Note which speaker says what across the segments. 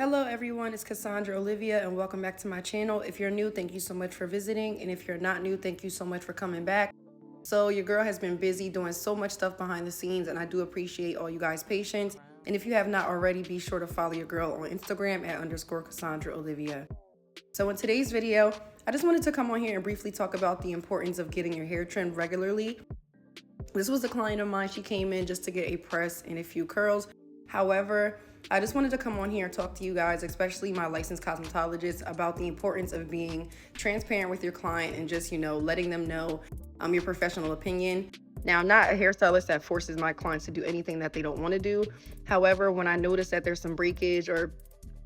Speaker 1: Hello everyone, it's Cassandra Olivia and welcome back to my channel. If you're new, thank you so much for visiting, and if you're not new, thank you so much for coming back. So your girl has been busy doing so much stuff behind the scenes, and I do appreciate all you guys' patience. And if you have not already, be sure to follow your girl on Instagram at _Cassandra Olivia. So in today's video, I just wanted to come on here and briefly talk about the importance of getting your hair trimmed regularly. This was a client of mine. She came in just to get a press and a few curls. However, I just wanted to come on here and talk to you guys, especially my licensed cosmetologist, about the importance of being transparent with your client and just, letting them know your professional opinion. Now, I'm not a hairstylist that forces my clients to do anything that they don't want to do. However, when I notice that there's some breakage or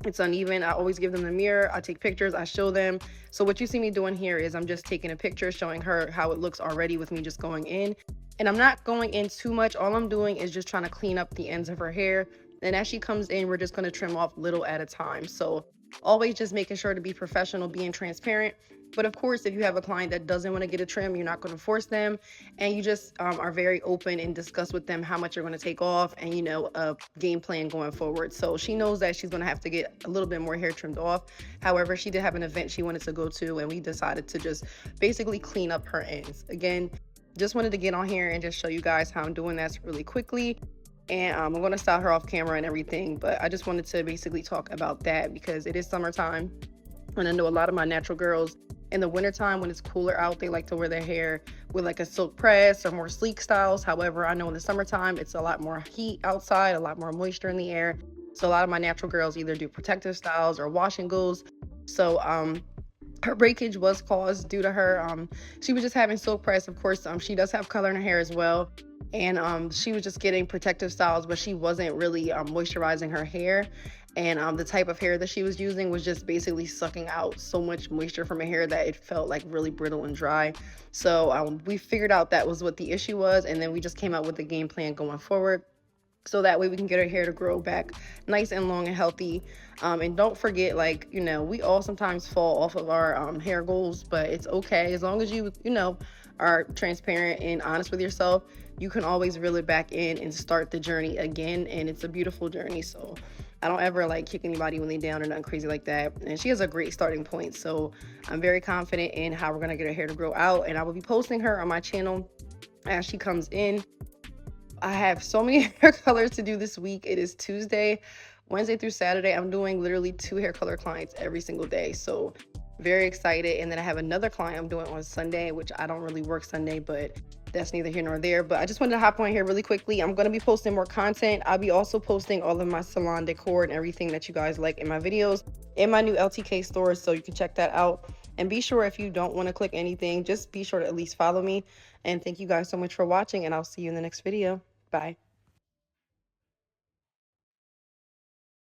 Speaker 1: it's uneven, I always give them the mirror. I take pictures, I show them. So what you see me doing here is I'm just taking a picture, showing her how it looks already with me just going in. And I'm not going in too much. All I'm doing is just trying to clean up the ends of her hair. And as she comes in, we're just going to trim off little at a time. So always just making sure to be professional, being transparent. But of course, if you have a client that doesn't want to get a trim, you're not going to force them. And you just are very open and discuss with them how much you're going to take off and, a game plan going forward. So she knows that she's going to have to get a little bit more hair trimmed off. However, she did have an event she wanted to go to, and we decided to just basically clean up her ends. Again, just wanted to get on here and just show you guys how I'm doing that really quickly. And I'm going to style her off camera and everything, but I just wanted to basically talk about that because it is summertime. And I know a lot of my natural girls in the wintertime, when it's cooler out, they like to wear their hair with like a silk press or more sleek styles. However, I know in the summertime, it's a lot more heat outside, a lot more moisture in the air. So a lot of my natural girls either do protective styles or wash and goes. So, her breakage was caused due to her. She was just having silk press. Of course, she does have color in her hair as well. And she was just getting protective styles, but she wasn't really moisturizing her hair. And the type of hair that she was using was just basically sucking out so much moisture from her hair that it felt like really brittle and dry. So we figured out that was what the issue was, and then we just came up with a game plan going forward, so that way we can get her hair to grow back nice and long and healthy. And don't forget, we all sometimes fall off of our hair goals, but it's okay. As long as you are transparent and honest with yourself, you can always reel it back in and start the journey again. And it's a beautiful journey. So I don't ever kick anybody when they're down or nothing crazy like that. And she has a great starting point. So I'm very confident in how we're going to get her hair to grow out. And I will be posting her on my channel as she comes in. I have so many hair colors to do this week. It is Tuesday, Wednesday through Saturday. I'm doing literally 2 hair color clients every single day. So very excited. And then I have another client I'm doing on Sunday, which I don't really work Sunday, but that's neither here nor there. But I just wanted to hop on here really quickly. I'm going to be posting more content. I'll be also posting all of my salon decor and everything that you guys like in my videos in my new LTK store. So you can check that out. And be sure, if you don't want to click anything, just be sure to at least follow me. And thank you guys so much for watching, and I'll see you in the next video. Bye.